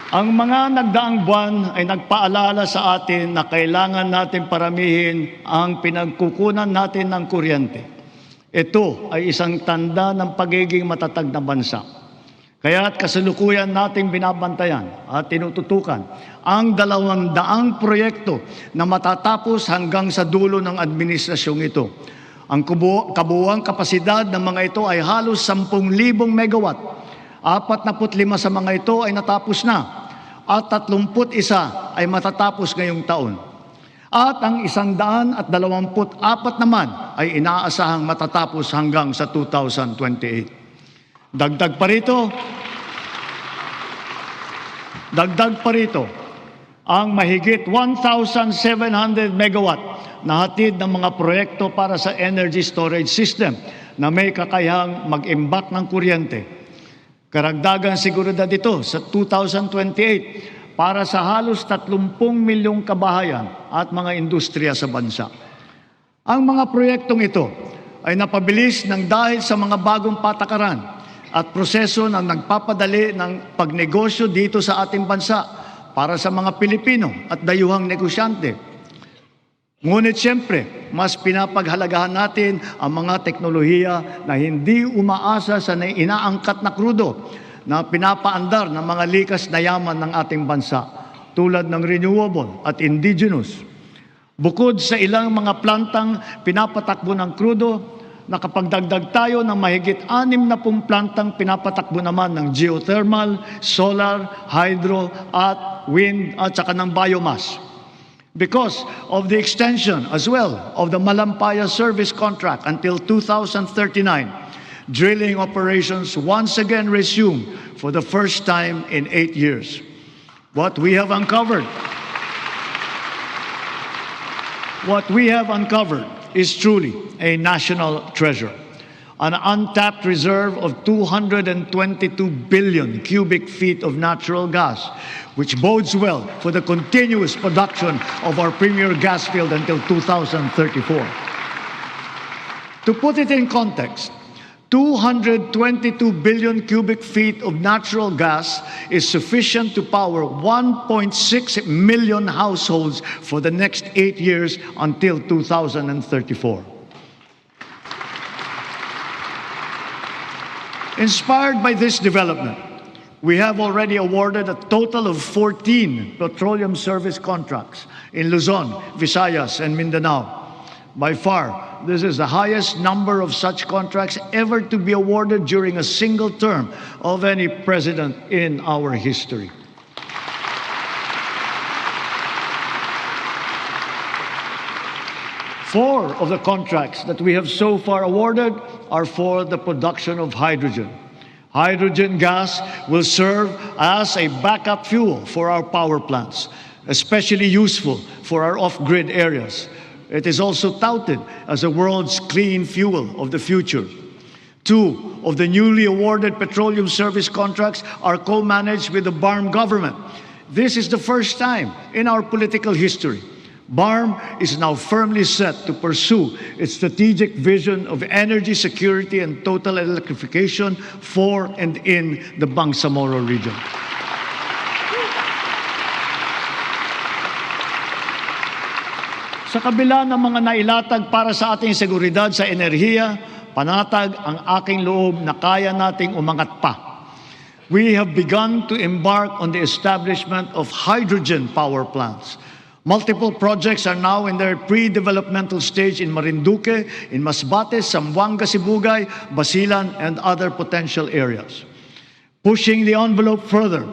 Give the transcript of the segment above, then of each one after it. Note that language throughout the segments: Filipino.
Ang mga nagdaang buwan ay nagpaalala sa atin na kailangan natin paramihin ang pinagkukunan natin ng kuryente. Ito ay isang tanda ng pagiging matatag na bansa. Kaya't kasalukuyan nating binabantayan at tinututukan ang 200 proyekto na matatapos hanggang sa dulo ng administrasyong ito. Ang kabuuang kapasidad ng mga ito ay halos 10,000 megawatt. 45 sa mga ito ay natapos na at 31 ay matatapos ngayong taon. At ang 124 naman ay inaasahang matatapos hanggang sa 2028. Dagdag pa rito ang mahigit 1,700 megawatt na hatid ng mga proyekto para sa energy storage system na may kakayahang mag-imbak ng kuryente. Karagdagang seguridad ito sa 2028 para sa halos 30 milyong kabahayan at mga industriya sa bansa. Ang mga proyektong ito ay napabilis ng dahil sa mga bagong patakaran at proseso na nagpapadali ng pagnegosyo dito sa ating bansa para sa mga Pilipino at dayuhang negosyante. Ngunit siyempre, mas pinapaghalagahan natin ang mga teknolohiya na hindi umaasa sa inaangkat na krudo na pinapaandar ng mga likas na yaman ng ating bansa tulad ng renewable at indigenous. Bukod sa ilang mga plantang pinapatakbo ng krudo, nakapagdagdag tayo ng mahigit 60 plantang pinapatakbo naman ng geothermal, solar, hydro at wind at saka ng biomass. Because of the extension as well of the Malampaya service contract until 2039, drilling operations once again resume for the first time in 8 years. What we have uncovered is truly a national treasure. An untapped reserve of 222 billion cubic feet of natural gas, which bodes well for the continuous production of our premier gas field until 2034. To put it in context, 222 billion cubic feet of natural gas is sufficient to power 1.6 million households for the next 8 years until 2034. Inspired by this development, we have already awarded a total of 14 petroleum service contracts in Luzon, Visayas, and Mindanao. By far, this is the highest number of such contracts ever to be awarded during a single term of any president in our history. Four of the contracts that we have so far awarded are for the production of hydrogen. Hydrogen gas will serve as a backup fuel for our power plants, especially useful for our off-grid areas. It is also touted as the world's clean fuel of the future. Two of the newly awarded petroleum service contracts are co-managed with the BARM government. This is the first time in our political history. BARM is now firmly set to pursue its strategic vision of energy security and total electrification for and in the Bangsamoro region. Sa kabila ng mga nailatag para sa ating seguridad sa enerhiya, panatag ang aking loob na kaya nating umangat pa. We have begun to embark on the establishment of hydrogen power plants. Multiple projects are now in their pre-developmental stage in Marinduque, in Masbate, Zamboanga, Sibugay, Basilan, and other potential areas. Pushing the envelope further,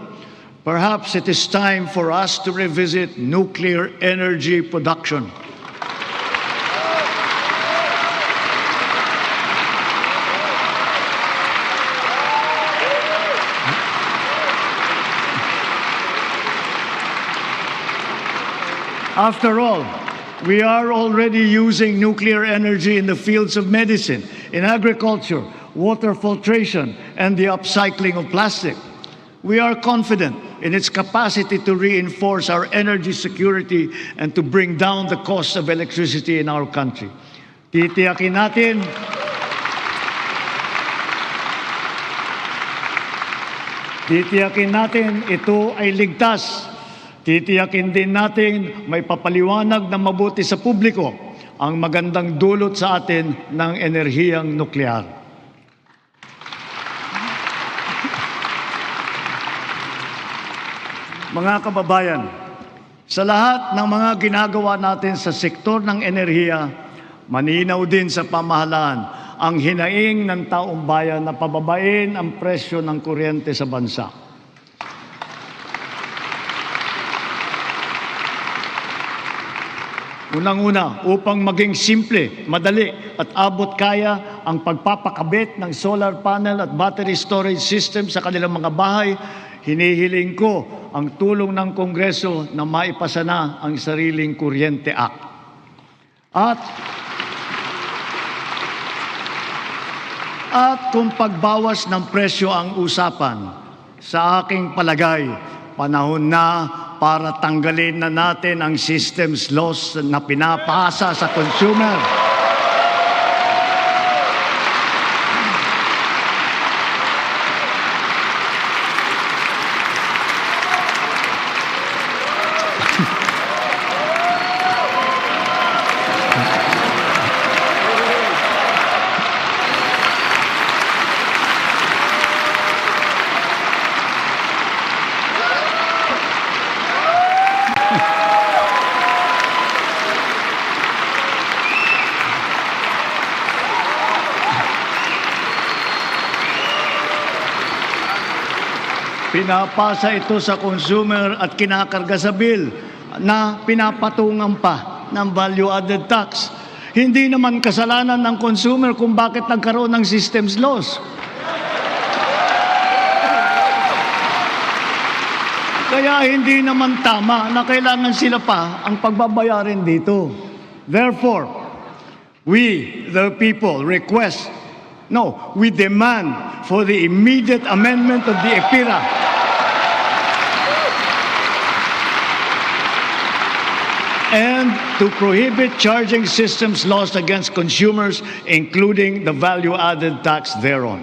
perhaps it is time for us to revisit nuclear energy production. After all, we are already using nuclear energy in the fields of medicine, in agriculture, water filtration, and the upcycling of plastic. We are confident in its capacity to reinforce our energy security and to bring down the cost of electricity in our country. Titiyakin natin Titiyakin natin ito ay ligtas. Titiyakin din natin may papaliwanag na mabuti sa publiko ang magandang dulot sa atin ng enerhiyang nuklear. Mga kababayan, sa lahat ng mga ginagawa natin sa sektor ng enerhiya, maninaw din sa pamahalaan ang hinaing ng taong bayan na pababain ang presyo ng kuryente sa bansa. Unang-una, upang maging simple, madali at abot kaya ang pagpapakabit ng solar panel at battery storage system sa kanilang mga bahay, hinihiling ko ang tulong ng Kongreso na maipasa na ang Sariling Kuryente Act. At kung pagbawas ng presyo ang usapan, sa aking palagay, panahon na para tanggalin na natin ang systems loss na pinapasa sa consumer. Pinapasa ito sa consumer at kinakarga sa bill na pinapatungan pa ng value-added tax. Hindi naman kasalanan ng consumer kung bakit nagkaroon ng systems loss. Kaya hindi naman tama na kailangan sila pa ang pagbabayarin dito. Therefore, we, the people, we demand for the immediate amendment of the EPIRA and to prohibit charging systems loss against consumers, including the value-added tax thereon.